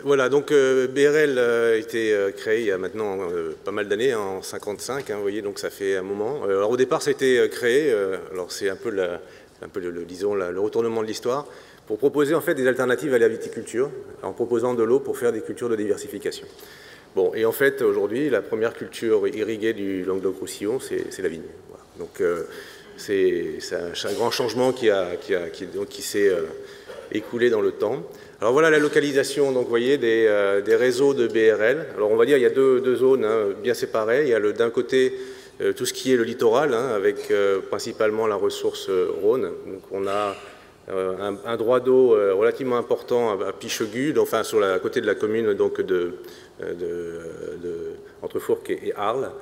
Voilà, donc BRL a été créé il y a maintenant pas mal d'années, en 1955, vous voyez, donc ça fait un moment. Alors au départ, ça a été créé, alors c'est un peu, disons, le retournement de l'histoire, pour proposer en fait des alternatives à la viticulture, en proposant de l'eau pour faire des cultures de diversification. Bon, et en fait, aujourd'hui, la première culture irriguée du Languedoc-Roussillon, c'est la vigne. Voilà. Donc c'est un grand changement qui s'est écoulé dans le temps. Alors voilà la localisation, donc vous voyez, des réseaux de BRL. Alors on va dire il y a deux zones bien séparées. Il y a d'un côté tout ce qui est le littoral, avec principalement la ressource Rhône. Donc on a un droit d'eau relativement important à Pichegud, enfin à côté de la commune donc entre Fourques et Arles,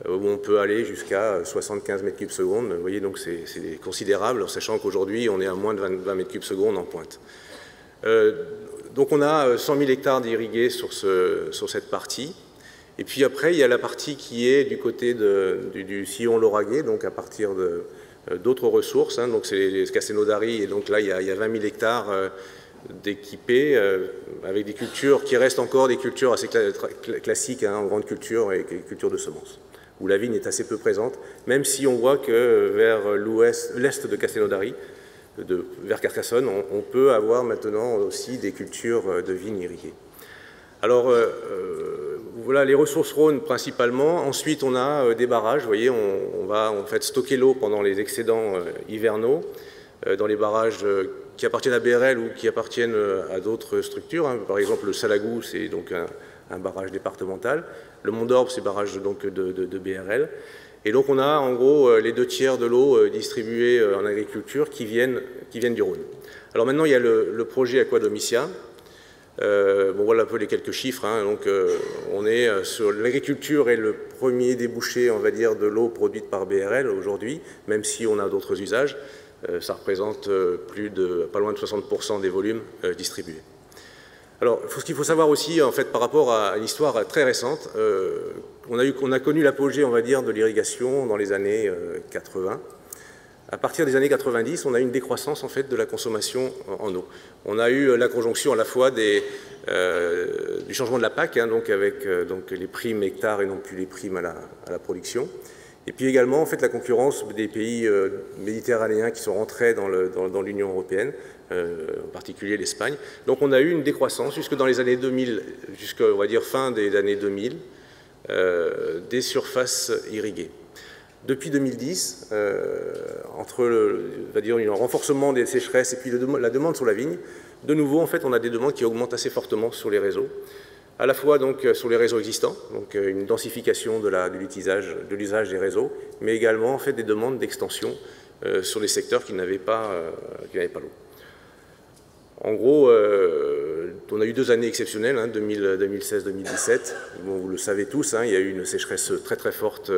où on peut aller jusqu'à 75 mètres cubes secondes. Vous voyez, donc c'est considérable, en sachant qu'aujourd'hui on est à moins de 20 mètres cubes secondes en pointe. Donc on a 100 000 hectares d'irrigués sur cette partie. Et puis après, il y a la partie qui est du côté du sillon lauragais, donc à partir d'autres ressources. Donc c'est les Castelnaudary, et donc là, il y a 20 000 hectares d'équipés avec des cultures qui restent encore des cultures assez classiques, en grande culture et culture de semences, où la vigne est assez peu présente, même si on voit que vers l'est de Castelnaudary, vers Carcassonne, on peut avoir maintenant aussi des cultures de vignes irriguées. Alors, voilà les ressources Rhône principalement. Ensuite, on a des barrages. Vous voyez, on va en fait stocker l'eau pendant les excédents hivernaux dans les barrages qui appartiennent à BRL ou qui appartiennent à d'autres structures. Par exemple, le Salagou, c'est donc un barrage départemental. Le Mont d'Orbe, c'est barrage donc de BRL. Et donc on a en gros les 2/3 de l'eau distribuée en agriculture qui viennent du Rhône. Alors maintenant il y a le projet Aquadomicia. Bon, voilà un peu les quelques chiffres. Donc on est sur l'agriculture est le premier débouché, on va dire, de l'eau produite par BRL aujourd'hui, même si on a d'autres usages. Ça représente pas loin de 60% des volumes distribués. Alors, ce qu'il faut savoir aussi, en fait, par rapport à une histoire très récente, on a connu l'apogée, on va dire, de l'irrigation dans les années 80. À partir des années 90, on a eu une décroissance, en fait, de la consommation en eau. On a eu la conjonction à la fois du changement de la PAC, donc avec les primes hectares et non plus les primes à la production. Et puis également, en fait, la concurrence des pays méditerranéens qui sont rentrés dans l'Union européenne, en particulier l'Espagne. Donc on a eu une décroissance jusque dans les années 2000, jusqu'à, on va dire, fin des années 2000, des surfaces irriguées. Depuis 2010, entre on va dire, un renforcement des sécheresses et puis la demande sur la vigne, de nouveau, en fait, on a des demandes qui augmentent assez fortement sur les réseaux, à la fois donc sur les réseaux existants, donc une densification de l'usage des réseaux, mais également en fait des demandes d'extension sur les secteurs qui n'avaient pas l'eau. En gros, on a eu 2 années exceptionnelles, 2016-2017. Bon, vous le savez tous, il y a eu une sécheresse très très forte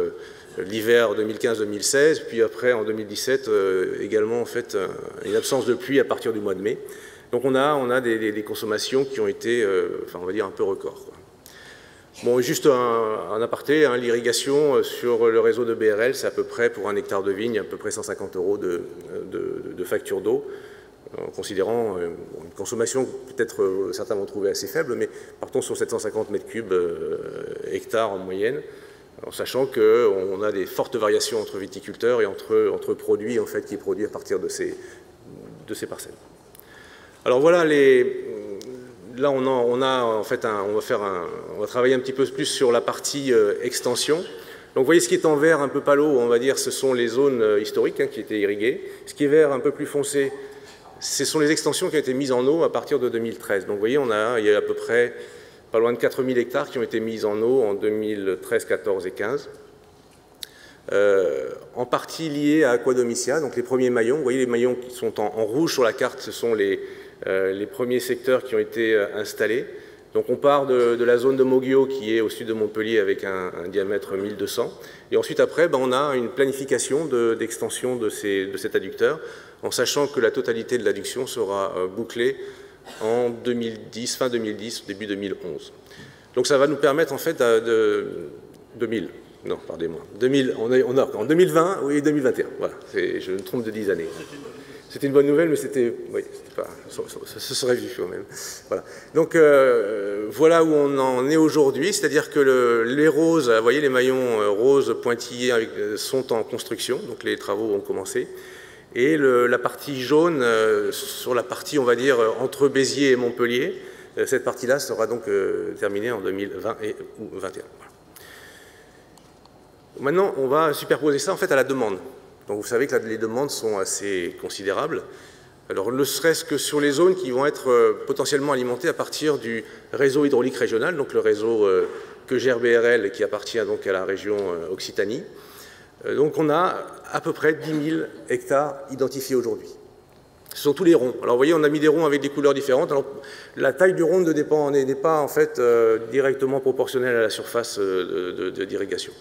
l'hiver 2015-2016, puis après en 2017 également en fait une absence de pluie à partir du mois de mai. Donc on a des consommations qui ont été, enfin, on va dire, un peu records, quoi. Bon, juste un aparté, l'irrigation sur le réseau de BRL, c'est à peu près, pour un hectare de vigne, à peu près 150 € de facture d'eau, en considérant une consommation, peut-être certains vont trouver assez faible, mais partons sur 750 mètres cubes hectare en moyenne, en sachant qu'on a des fortes variations entre viticulteurs et entre produits en fait, qui est produit à partir de ces parcelles. Alors voilà, là on va travailler un petit peu plus sur la partie extension. Donc vous voyez ce qui est en vert un peu palo, on va dire, ce sont les zones historiques qui étaient irriguées. Ce qui est vert un peu plus foncé, ce sont les extensions qui ont été mises en eau à partir de 2013. Donc vous voyez, il y a à peu près pas loin de 4000 hectares qui ont été mis en eau en 2013, 14 et 15. En partie liés à Aquadomicia, donc les premiers maillons. Vous voyez les maillons qui sont en rouge sur la carte, ce sont les premiers secteurs qui ont été installés. Donc on part de la zone de Moguio qui est au sud de Montpellier avec un diamètre 1200. Et ensuite après, on a une planification d'extension de cet adducteur, en sachant que la totalité de l'adduction sera bouclée en 2010, fin 2010, début 2011. Donc ça va nous permettre en fait non, pardonnez-moi, en 2020 et 2021, voilà, je me trompe de 10 années. C'était une bonne nouvelle, mais c'était, oui, pas, ça serait vu quand même. Voilà. Donc voilà où on en est aujourd'hui, c'est-à-dire que les roses, vous voyez les maillons roses pointillés sont en construction, donc les travaux ont commencé. Et la partie jaune, sur la partie, on va dire, entre Béziers et Montpellier, cette partie-là sera donc terminée en 2020 ou 2021. Voilà. Maintenant, on va superposer ça en fait à la demande. Donc vous savez que les demandes sont assez considérables. Alors ne serait-ce que sur les zones qui vont être potentiellement alimentées à partir du réseau hydraulique régional, donc le réseau que gère BRL qui appartient donc à la région Occitanie. Donc on a à peu près 10 000 hectares identifiés aujourd'hui. Ce sont tous les ronds. Alors vous voyez, on a mis des ronds avec des couleurs différentes. Alors, la taille du rond n'est pas en fait directement proportionnelle à la surface d'irrigation.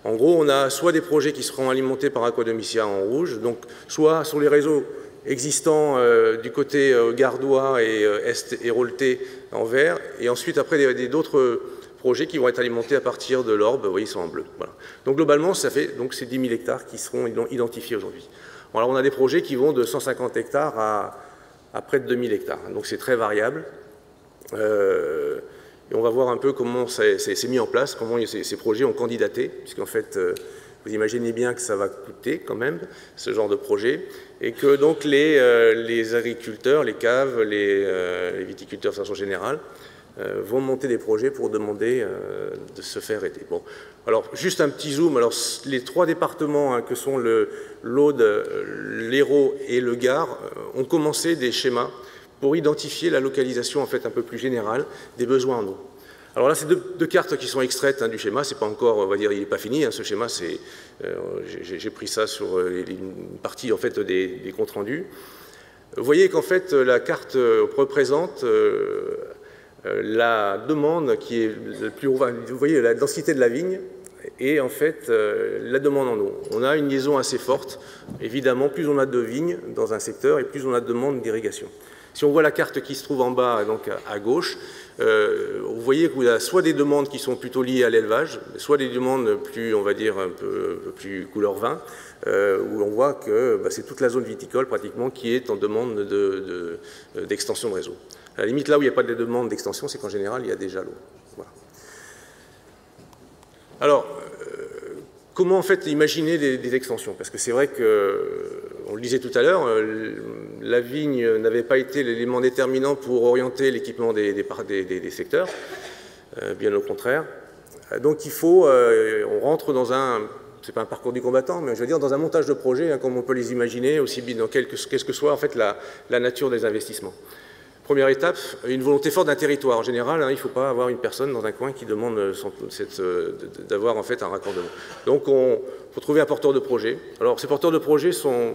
En gros, on a soit des projets qui seront alimentés par Aquadomicia en rouge, donc soit sur les réseaux existants du côté gardois et est hérolté en vert, et ensuite après d'autres projets qui vont être alimentés à partir de l'Orbe, vous voyez, ils sont en bleu. Voilà. Donc globalement, ça fait donc ces 10 000 hectares qui seront identifiés aujourd'hui. Alors on a des projets qui vont de 150 hectares à près de 2000 hectares, donc c'est très variable. Et on va voir un peu comment c'est mis en place, comment ces projets ont candidaté, puisqu'en fait, vous imaginez bien que ça va coûter quand même, ce genre de projet, et que donc les agriculteurs, les caves, les viticulteurs de façon générale, vont monter des projets pour demander de se faire aider. Bon. Alors, juste un petit zoom. Alors, les trois départements que sont l'Aude, l'Hérault et le Gard ont commencé des schémas pour identifier la localisation en fait un peu plus générale des besoins en eau. Alors là, c'est deux cartes qui sont extraites du schéma. C'est pas encore, on va dire, il n'est pas fini. Ce schéma, j'ai pris ça sur une partie en fait des comptes rendus. Vous voyez qu'en fait la carte représente la demande qui est le plus haut. Vous voyez la densité de la vigne et en fait la demande en eau. On a une liaison assez forte. Évidemment, plus on a de vignes dans un secteur et plus on a de demande d'irrigation. Si on voit la carte qui se trouve en bas, donc à gauche, vous voyez qu'il y a soit des demandes qui sont plutôt liées à l'élevage, soit des demandes plus, on va dire, un peu plus couleur vin, où on voit que c'est toute la zone viticole pratiquement qui est en demande d'extension de réseau. À la limite, là où il n'y a pas de demande d'extension, c'est qu'en général, il y a déjà l'eau. Voilà. Alors, comment en fait imaginer des extensions? Parce que c'est vrai que, on le disait tout à l'heure, la vigne n'avait pas été l'élément déterminant pour orienter l'équipement des secteurs, bien au contraire. Donc il faut, on rentre dans c'est pas un parcours du combattant, mais je veux dire dans un montage de projet, comme on peut les imaginer, aussi bien dans qu'est-ce que soit en fait la nature des investissements. Première étape, une volonté forte d'un territoire. En général, il ne faut pas avoir une personne dans un coin qui demande d'avoir en fait un raccordement. Donc, il faut trouver un porteur de projet. Alors, ces porteurs de projet sont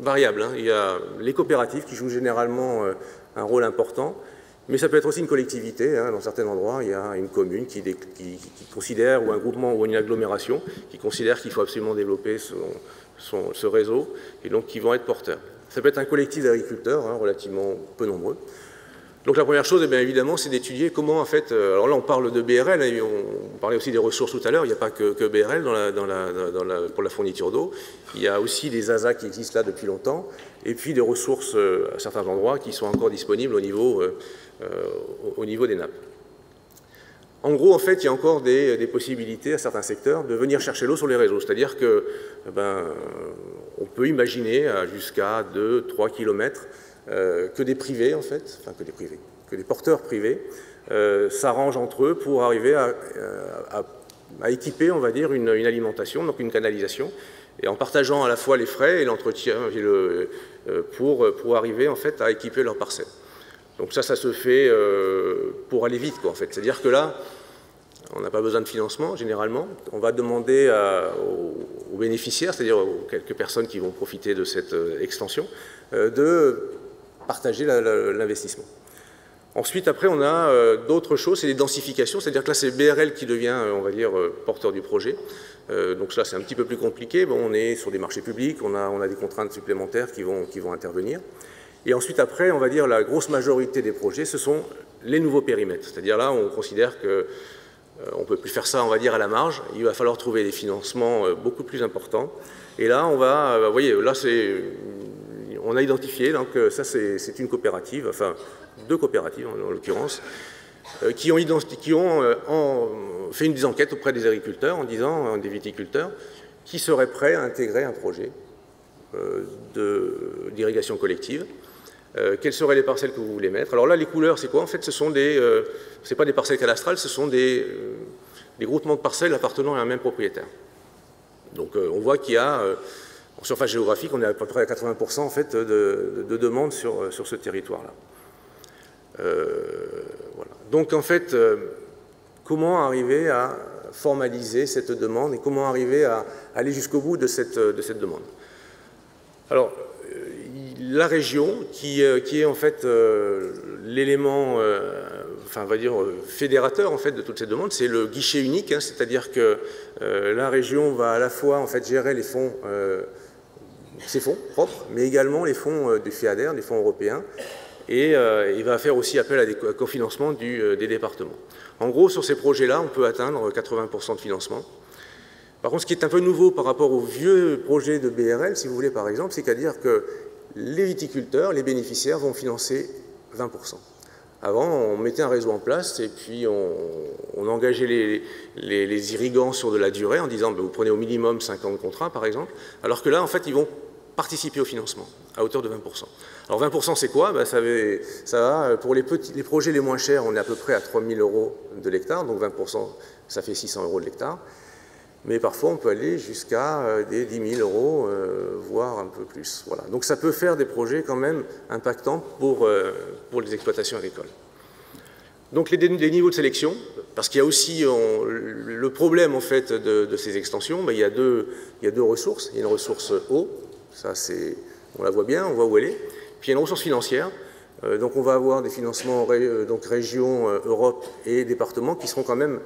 variables. Il y a les coopératives qui jouent généralement un rôle important, mais ça peut être aussi une collectivité. Dans certains endroits, il y a une commune qui considère, ou un groupement ou une agglomération, qui considère qu'il faut absolument développer ce réseau, et donc qui vont être porteurs. Ça peut être un collectif d'agriculteurs, relativement peu nombreux. Donc la première chose, évidemment, c'est d'étudier comment, en fait, alors là on parle de BRL, on parlait aussi des ressources tout à l'heure, il n'y a pas que BRL pour la fourniture d'eau, il y a aussi des ASA qui existent là depuis longtemps, et puis des ressources à certains endroits qui sont encore disponibles au niveau des nappes. En gros, en fait, il y a encore des possibilités à certains secteurs de venir chercher l'eau sur les réseaux, c'est-à-dire que, on peut imaginer jusqu'à 2-3 km que des privés, en fait, enfin que des porteurs privés s'arrangent entre eux pour arriver à équiper, on va dire, une alimentation, donc une canalisation, et en partageant à la fois les frais et l'entretien pour arriver, en fait, à équiper leurs parcelles. Donc ça se fait pour aller vite, quoi, en fait. C'est-à-dire que là, on n'a pas besoin de financement, généralement. On va demander aux bénéficiaires, c'est-à-dire aux quelques personnes qui vont profiter de cette extension, de partager l'investissement. Ensuite, après, on a d'autres choses, c'est les densifications, c'est-à-dire que là, c'est BRL qui devient, on va dire, porteur du projet. Donc là, c'est un petit peu plus compliqué. Bon, on est sur des marchés publics, on a des contraintes supplémentaires qui vont intervenir. Et ensuite, après, on va dire, la grosse majorité des projets, ce sont les nouveaux périmètres. C'est-à-dire là, on considère que on ne peut plus faire ça, on va dire, à la marge. Il va falloir trouver des financements beaucoup plus importants. Et là, vous voyez, là, on a identifié, donc ça c'est une coopérative, enfin 2 coopératives en l'occurrence, qui ont fait des enquêtes auprès des agriculteurs en disant, des viticulteurs, qui seraient prêts à intégrer un projet d'irrigation collective. Quelles seraient les parcelles que vous voulez mettre? Alors là, les couleurs, c'est quoi? En fait, ce sont c'est pas des parcelles cadastrales, ce sont des groupements de parcelles appartenant à un même propriétaire. Donc on voit qu'il y a, en surface géographique, on est à peu près à 80% en fait, de demandes sur ce territoire-là. Voilà. Donc en fait, comment arriver à formaliser cette demande et comment arriver à aller jusqu'au bout de cette demande? Alors, la région, qui est en fait l'élément, enfin, on va dire, fédérateur en fait, de toutes ces demandes, c'est le guichet unique, hein, c'est-à-dire que la région va à la fois en fait, gérer les fonds, ses fonds propres, mais également les fonds du FEADER, des fonds européens, et il va faire aussi appel à des cofinancements des départements. En gros, sur ces projets-là, on peut atteindre 80% de financement. Par contre, ce qui est un peu nouveau par rapport aux vieux projets de BRL, si vous voulez, par exemple, c'est qu'à dire que les viticulteurs, les bénéficiaires vont financer 20%. Avant, on mettait un réseau en place et puis on engageait les irrigants sur de la durée en disant vous prenez au minimum 5 ans de contrat, par exemple, alors que là, en fait, ils vont participer au financement à hauteur de 20%. Alors 20%, c'est quoi? Ça va, pour les projets les moins chers, on est à peu près à 3 000 € de l'hectare, donc 20%, ça fait 600 € de l'hectare. Mais parfois, on peut aller jusqu'à des 10 000 €, voire un peu plus. Voilà. Donc ça peut faire des projets quand même impactants pour les exploitations agricoles. Donc les niveaux de sélection, parce qu'il y a aussi le problème en fait, de ces extensions, il y a deux ressources. Il y a une ressource eau, ça on la voit bien, on voit où elle est. Puis il y a une ressource financière. Donc on va avoir des financements donc régions, Europe et départements qui seront quand même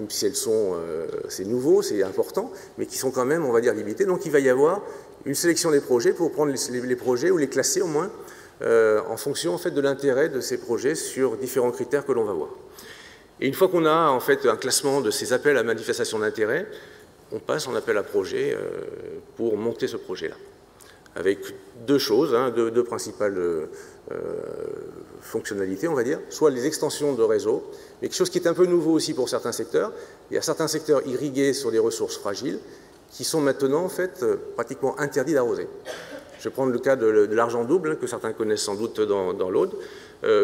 si elles sont, c'est nouveau, c'est important, mais qui sont quand même, on va dire, limités. Donc il va y avoir une sélection des projets pour prendre les projets, ou les classer au moins, en fonction en fait, de l'intérêt de ces projets sur différents critères que l'on va voir. Et une fois qu'on a en fait, un classement de ces appels à manifestation d'intérêt, on passe en appel à projet pour monter ce projet-là. Avec deux choses, hein, deux principales fonctionnalités, on va dire, soit les extensions de réseau, mais quelque chose qui est un peu nouveau aussi pour certains secteurs. Il y a certains secteurs irrigués sur des ressources fragiles qui sont maintenant en fait pratiquement interdits d'arroser. Je vais prendre le cas de l'argent double, que certains connaissent sans doute dans l'Aude.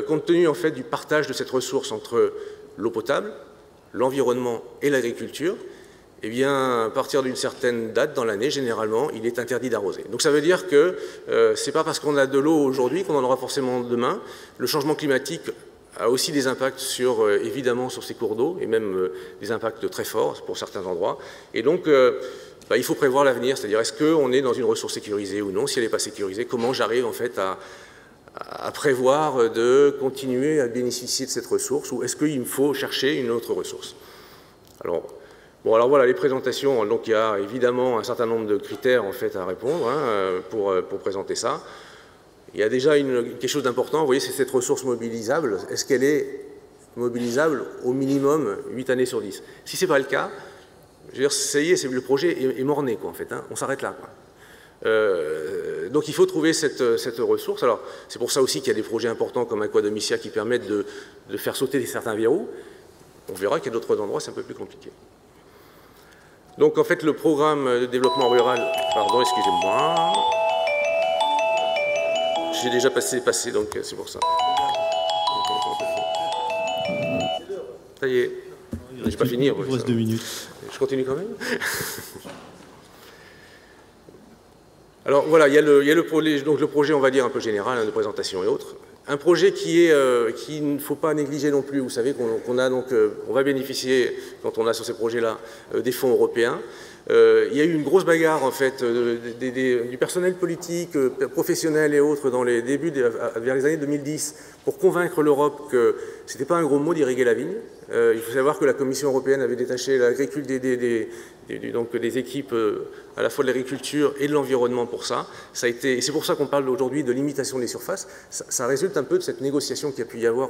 Compte tenu en fait du partage de cette ressource entre l'eau potable, l'environnement et l'agriculture, eh bien, à partir d'une certaine date dans l'année, généralement, il est interdit d'arroser. Donc ça veut dire que ce n'est pas parce qu'on a de l'eau aujourd'hui qu'on en aura forcément demain. Le changement climatique a aussi des impacts évidemment sur ces cours d'eau, et même des impacts très forts pour certains endroits. Et donc, il faut prévoir l'avenir, c'est-à-dire est-ce qu'on est dans une ressource sécurisée ou non? Si elle n'est pas sécurisée, comment j'arrive en fait à prévoir de continuer à bénéficier de cette ressource, ou est-ce qu'il me faut chercher une autre ressource? Alors voilà les présentations, donc il y a évidemment un certain nombre de critères en fait à répondre hein, pour présenter ça. Il y a déjà quelque chose d'important, vous voyez, c'est cette ressource mobilisable. Est-ce qu'elle est mobilisable au minimum 8 années sur 10? Si ce n'est pas le cas, je veux dire, ça y est, le projet est mort-né, quoi, en fait, hein, on s'arrête là, quoi. Donc il faut trouver cette ressource. Alors c'est pour ça aussi qu'il y a des projets importants comme Aquadomicia qui permettent de faire sauter certains verrous. On verra qu'il y a d'autres endroits, c'est un peu plus compliqué. Donc en fait le programme de développement rural, pardon, excusez-moi, j'ai déjà passé, donc c'est pour ça. Ça y est, j'ai pas fini. Il reste 2 minutes. Je continue quand même. Alors voilà, il y a le projet, on va dire un peu général, hein, de présentation et autres. Un projet qu'il ne faut pas négliger non plus. Vous savez on va bénéficier, quand on a sur ces projets-là, des fonds européens. Il y a eu une grosse bagarre, en fait, du personnel politique, professionnel et autres, dans les débuts, vers les années 2010, pour convaincre l'Europe que ce n'était pas un gros mot d'irriguer la vigne. Il faut savoir que la Commission européenne avait détaché donc des équipes à la fois de l'agriculture et de l'environnement pour ça. Et c'est pour ça qu'on parle aujourd'hui de limitation des surfaces. Ça résulte un peu de cette négociation qu'il y a pu y avoir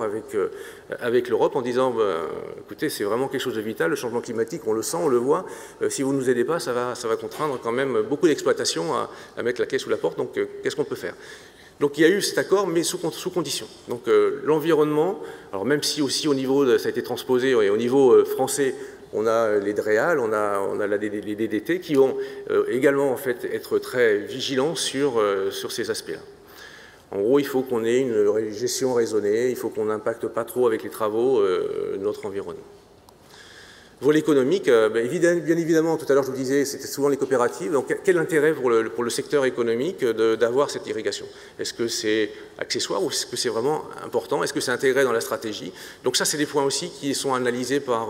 avec l'Europe en disant écoutez, c'est vraiment quelque chose de vital, le changement climatique, on le sent, on le voit. Si vous ne nous aidez pas, ça va contraindre quand même beaucoup d'exploitations à mettre la clé sous la porte. Donc qu'est-ce qu'on peut faire? Donc il y a eu cet accord, mais sous condition. Donc l'environnement, alors même si aussi au niveau, ça a été transposé, et au niveau français, on a les DREAL, on a les DDT qui vont également en fait être très vigilants sur ces aspects-là. En gros, il faut qu'on ait une gestion raisonnée, il faut qu'on n'impacte pas trop avec les travaux notre environnement. Volet économique, bien évidemment, tout à l'heure je vous disais, c'était souvent les coopératives. Donc quel intérêt pour le secteur économique d'avoir cette irrigation? Est-ce que c'est accessoire ou est-ce que c'est vraiment important? Est-ce que c'est intégré dans la stratégie? Donc ça, c'est des points aussi qui sont analysés par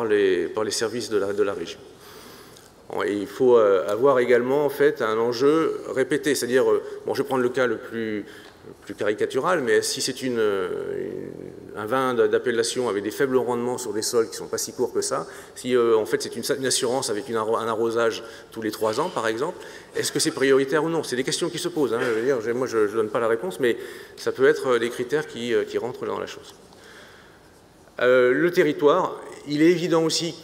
les services de la région. Et il faut avoir également en fait un enjeu répété, c'est-à-dire, bon, je vais prendre le cas le plus caricatural, mais si c'est un vin d'appellation avec des faibles rendements sur des sols qui ne sont pas si courts que ça, si en fait c'est une assurance avec un arrosage tous les 3 ans par exemple, est-ce que c'est prioritaire ou non? C'est des questions qui se posent, hein. Je veux dire, moi je ne donne pas la réponse, mais ça peut être des critères qui rentrent dans la chose. Le territoire, il est évident aussi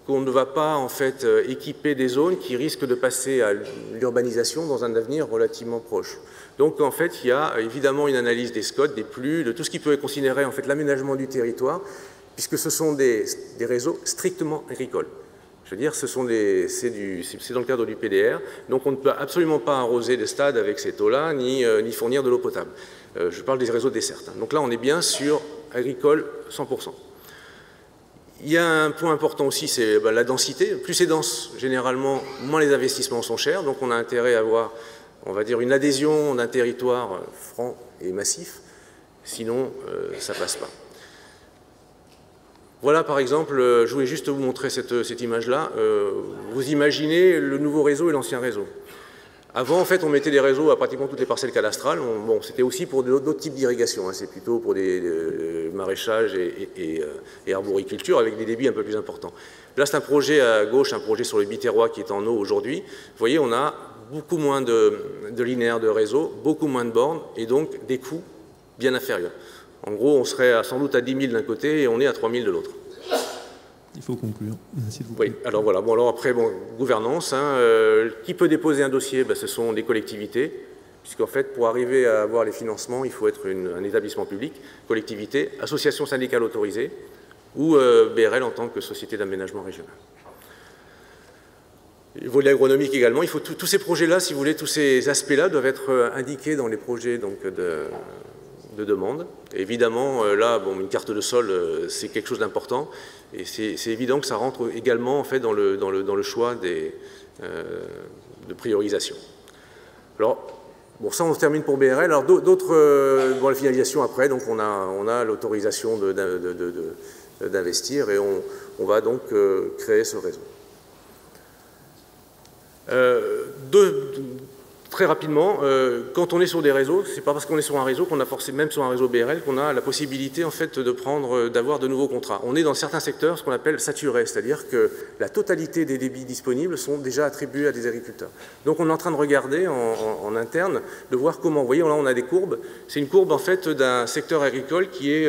qu'on ne va pas en fait équiper des zones qui risquent de passer à l'urbanisation dans un avenir relativement proche. Donc en fait, il y a évidemment une analyse des SCOT, des PLU, de tout ce qui peut être considéré en fait l'aménagement du territoire, puisque ce sont des réseaux strictement agricoles. Je veux dire, c'est dans le cadre du PDR, donc on ne peut absolument pas arroser des stades avec ces eaux-là, ni fournir de l'eau potable. Je parle des réseaux dessertes. Donc là, on est bien sur agricole 100%. Il y a un point important aussi, c'est la densité. Plus c'est dense, généralement, moins les investissements sont chers. Donc on a intérêt à avoir, on va dire, une adhésion d'un territoire franc et massif. Sinon, ça ne passe pas. Voilà, par exemple, je voulais juste vous montrer cette image-là. Vous imaginez le nouveau réseau et l'ancien réseau. Avant, en fait, on mettait des réseaux à pratiquement toutes les parcelles cadastrales. Bon, c'était aussi pour d'autres types d'irrigation. Hein. C'est plutôt pour des maraîchages et arboriculture avec des débits un peu plus importants. Là, c'est un projet à gauche, un projet sur le Biterrois qui est en eau aujourd'hui. Vous voyez, on a beaucoup moins de linéaires de réseau, beaucoup moins de bornes et donc des coûts bien inférieurs. En gros, on serait sans doute à 10 000 d'un côté et on est à 3 000 de l'autre. Il faut conclure, s'il vous plaît. Oui, alors voilà. Bon, alors après, gouvernance. Hein, qui peut déposer un dossier? Ce sont les collectivités, puisqu'en fait, pour arriver à avoir les financements, il faut être un établissement public, collectivité, association syndicale autorisée, ou BRL en tant que société d'aménagement régional. Le volet agronomique également. Il faut tous ces projets-là, si vous voulez, tous ces aspects-là doivent être indiqués dans les projets donc, de demande. Et évidemment, là, une carte de sol, c'est quelque chose d'important. Et c'est évident que ça rentre également en fait, dans le choix de priorisation. Alors, bon, ça, on termine pour BRL. Alors, la finalisation après, donc on a l'autorisation d'investir et on va donc créer ce réseau. Très rapidement, quand on est sur des réseaux, c'est pas parce qu'on est sur un réseau qu'on a forcément, même sur un réseau BRL, qu'on a la possibilité en fait d'avoir de nouveaux contrats. On est dans certains secteurs ce qu'on appelle saturé, c'est-à-dire que la totalité des débits disponibles sont déjà attribués à des agriculteurs. Donc on est en train de regarder en interne, de voir comment. Vous voyez, là on a des courbes. C'est une courbe en fait d'un secteur agricole qui est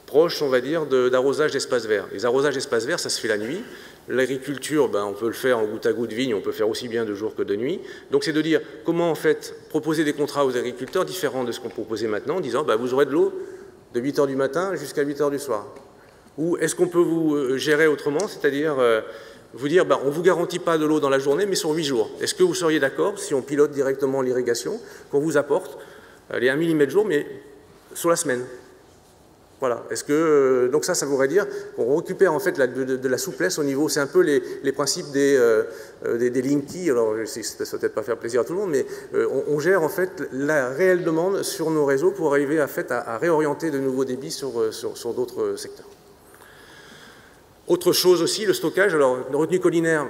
proche, on va dire, d'arrosage d'espaces verts. Les arrosages d'espaces verts, ça se fait la nuit. L'agriculture, on peut le faire en goutte à goutte vigne, on peut faire aussi bien de jour que de nuit. Donc c'est de dire comment en fait proposer des contrats aux agriculteurs différents de ce qu'on proposait maintenant, en disant vous aurez de l'eau de 8 h du matin jusqu'à 8 h du soir. Ou est-ce qu'on peut vous gérer autrement, c'est-à-dire vous dire on ne vous garantit pas de l'eau dans la journée, mais sur 8 jours. Est-ce que vous seriez d'accord si on pilote directement l'irrigation, qu'on vous apporte les 1 mm jour, mais sur la semaine? Voilà. Est-ce que donc ça voudrait dire qu'on récupère en fait de la souplesse au niveau, c'est un peu les principes des Linky. Alors ça ne va peut-être pas faire plaisir à tout le monde, mais on gère en fait la réelle demande sur nos réseaux pour arriver à réorienter de nouveaux débits sur d'autres secteurs. Autre chose aussi, le stockage. Alors la retenue collinaire.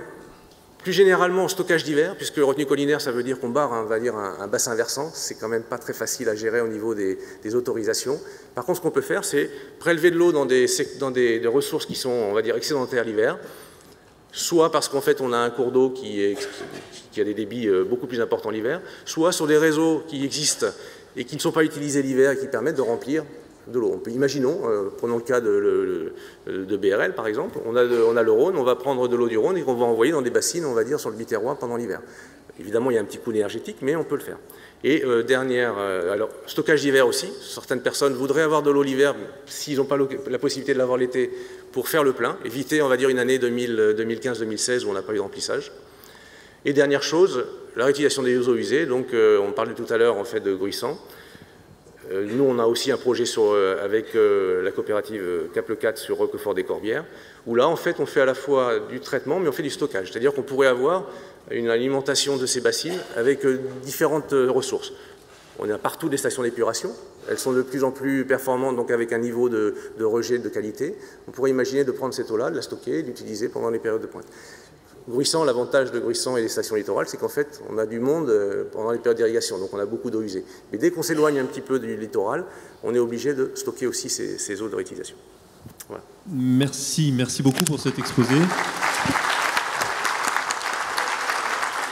Plus généralement, stockage d'hiver, puisque retenue collinaire, ça veut dire qu'on barre un bassin versant. C'est quand même pas très facile à gérer au niveau des autorisations. Par contre, ce qu'on peut faire, c'est prélever de l'eau dans des ressources qui sont, on va dire, excédentaires l'hiver, soit parce qu'en fait on a un cours d'eau qui a des débits beaucoup plus importants l'hiver, soit sur des réseaux qui existent et qui ne sont pas utilisés l'hiver et qui permettent de remplir de l'eau. Imaginons, prenons le cas de BRL par exemple, on a le Rhône, on va prendre de l'eau du Rhône et qu'on va envoyer dans des bassines, on va dire, sur le Biterrois pendant l'hiver. Évidemment, il y a un petit coût énergétique, mais on peut le faire. Et alors, stockage d'hiver aussi. Certaines personnes voudraient avoir de l'eau l'hiver, s'ils n'ont pas la possibilité de l'avoir l'été, pour faire le plein, éviter, on va dire, une année 2015-2016 où on n'a pas eu de remplissage. Et dernière chose, la réutilisation des eaux usées. Donc, on parlait tout à l'heure, en fait, de Gruissant. Nous, on a aussi un projet avec la coopérative Cap-le-4 sur Roquefort-des-Corbières, où là, en fait, on fait à la fois du traitement, mais on fait du stockage. C'est-à-dire qu'on pourrait avoir une alimentation de ces bassines avec différentes ressources. On a partout des stations d'épuration. Elles sont de plus en plus performantes, donc avec un niveau de rejet de qualité. On pourrait imaginer de prendre cette eau-là, de la stocker et d'utiliser pendant les périodes de pointe. Gruissant, l'avantage de Gruissant et des stations littorales, c'est qu'en fait, on a du monde pendant les périodes d'irrigation, donc on a beaucoup d'eau usée. Mais dès qu'on s'éloigne un petit peu du littoral, on est obligé de stocker aussi ces eaux de réutilisation. Voilà. Merci beaucoup pour cet exposé.